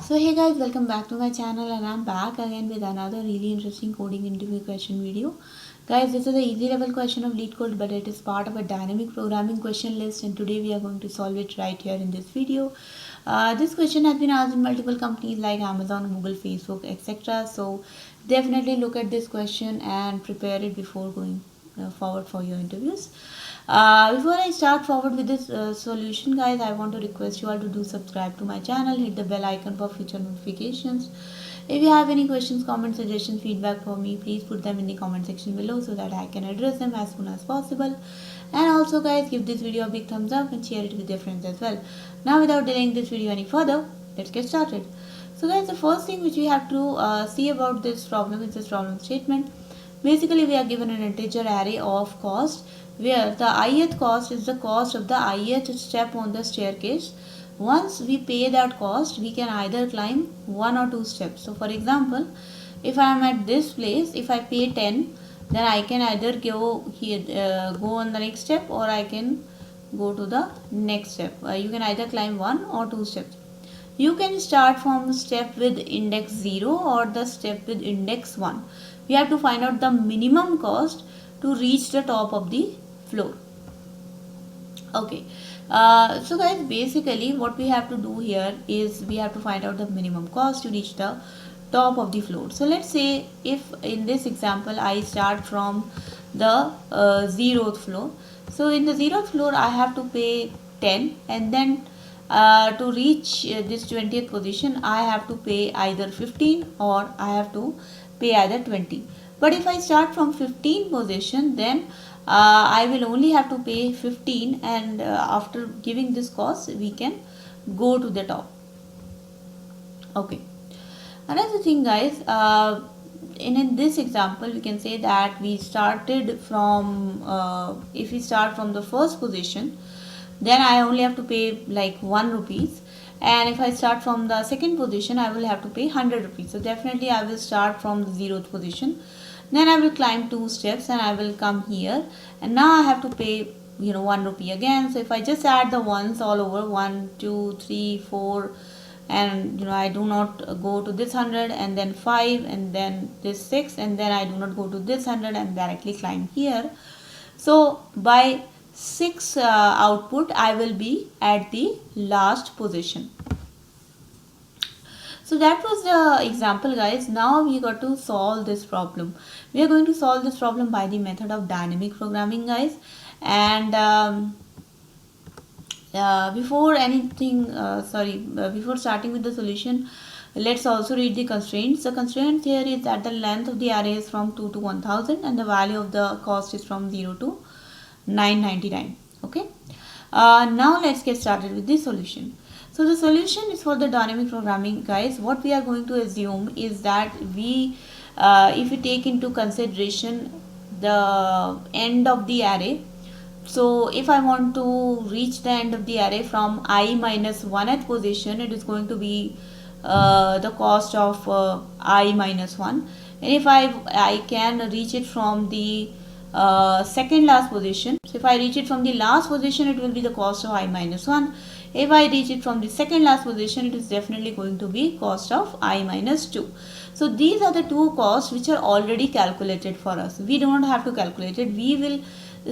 So hey guys, welcome back to my channel and I'm back again with another really interesting coding interview question video. Guys, this is the easy level question of LeetCode, but it is part of a dynamic programming question list, and today we are going to solve it right here in this video. This question has been asked in multiple companies like Amazon, Google, Facebook, etc. So definitely look at this question and prepare it before going forward for your interviews. Before I start forward with this solution, guys, I want to request you all to do subscribe to my channel, hit the bell icon for future notifications. If you have any questions, comments, suggestions, feedback for me, please put them in the comment section below so that I can address them as soon as possible. And also guys, give this video a big thumbs up and share it with your friends as well. Now without delaying this video any further, let's get started. So guys, the first thing which we have to see about this problem is this problem statement. Basically, we are given an integer array of cost where the ith cost is the cost of the ith step on the staircase. Once we pay that cost, we can either climb one or two steps. So for example, if I am at this place, if I pay 10, then I can either go here, go on the next step, or I can go to the next step. You can either climb one or two steps. You can start from step with index 0 or the step with index 1. We have to find out the minimum cost to reach the top of the floor. Okay, so guys, basically what we have to do here is we have to find out the minimum cost to reach the top of the floor. So let's say if in this example I start from the 0th floor. So in the 0th floor I have to pay 10, and then to reach this 20th position I have to pay either 15 or I have to pay either 20. But if I start from 15 position, then I will only have to pay 15, and after giving this cost we can go to the top. Okay, another thing guys, in this example we can say that we started from if we start from the first position, then I only have to pay like 1 rupees, and if I start from the second position I will have to pay 100 rupees. So definitely I will start from the 0th position, then I will climb 2 steps and I will come here, and now I have to pay 1 rupee again. So if I just add the ones all over, 1 2 3 4, and I do not go to this 100, and then 5, and then this 6, and then I do not go to this 100 and directly climb here. So by 6 output I will be at the last position. So that was the example guys. Now we got to solve this problem. We are going to solve this problem by the method of dynamic programming guys. And before starting with the solution, let's also read the constraints. The constraint here is that the length of the array is from 2 to 1000 and the value of the cost is from 0 to 999. Okay. Now let's get started with the solution. So the solution is for the dynamic programming guys. What we are going to assume is that if we take into consideration the end of the array. So if I want to reach the end of the array from I minus 1th position, it is going to be the cost of I minus 1. And if I can reach it from the second last position. So if I reach it from the last position, it will be the cost of I minus 1. If I reach it from the second last position, it is definitely going to be cost of I minus 2. So these are the two costs which are already calculated for us. We do not have to calculate it. We will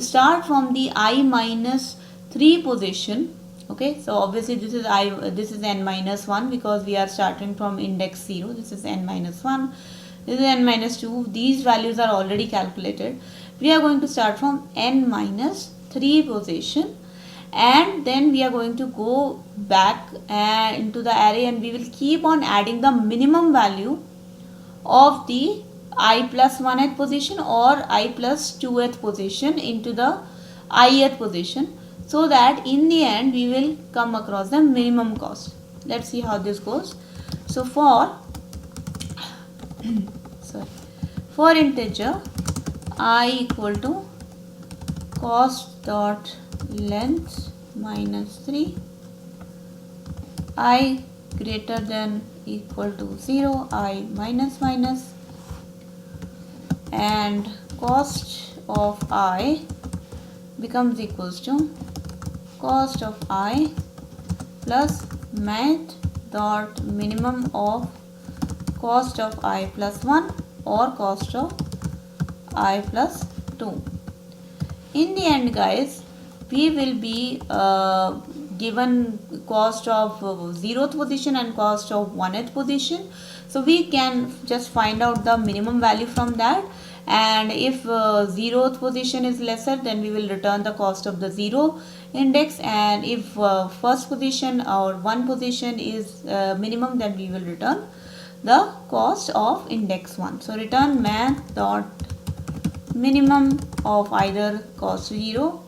start from the I minus 3 position. Okay, so obviously this is n minus 1 because we are starting from index 0. This is n minus 1. This is n minus 2. These values are already calculated. We are going to start from n minus 3 position, and then we are going to go back into the array, and we will keep on adding the minimum value of the I plus 1th position or I plus 2th position into the ith position, so that in the end we will come across the minimum cost. Let's see how this goes. So for integer I equal to cost dot length minus 3, I greater than equal to 0, I minus minus, and cost of I becomes equals to cost of I plus math dot minimum of cost of I plus 1 or cost of I plus 2. In the end, guys, we will be given cost of 0th position and cost of 1th position. So we can just find out the minimum value from that, and if 0th position is lesser, then we will return the cost of the 0 index, and if first position or 1 position is minimum, then we will return the cost of index 1. So return math dot minimum of either cost 0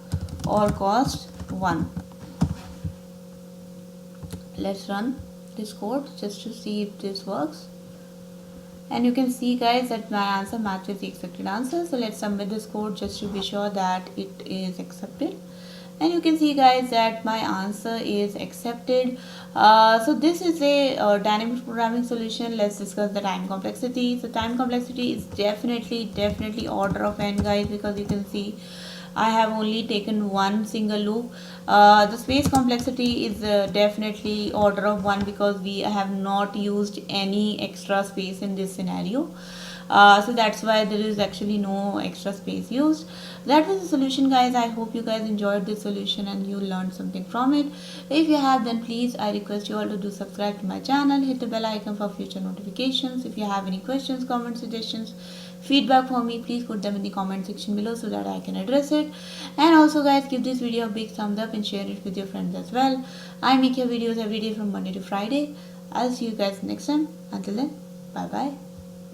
or cost 1. Let's run this code just to see if this works. And you can see, guys, that my answer matches the expected answer. So let's submit this code just to be sure that it is accepted. And you can see, guys, that my answer is accepted. So this is a dynamic programming solution. Let's discuss the time complexity. So time complexity is definitely order of n, guys, because you can see I have only taken one single loop. The space complexity is definitely order of 1 because we have not used any extra space in this scenario. So that's why there is actually no extra space used. That was the solution, guys. I hope you guys enjoyed this solution and you learned something from it. If you have, then please I request you all to do subscribe to my channel, hit the bell icon for future notifications. If you have any questions, comments, suggestions, feedback for me, please put them in the comment section below so that I can address it. And also, guys, give this video a big thumbs up and share it with your friends as well. I make your videos every day from Monday to Friday. I'll see you guys next time. Until then, bye bye.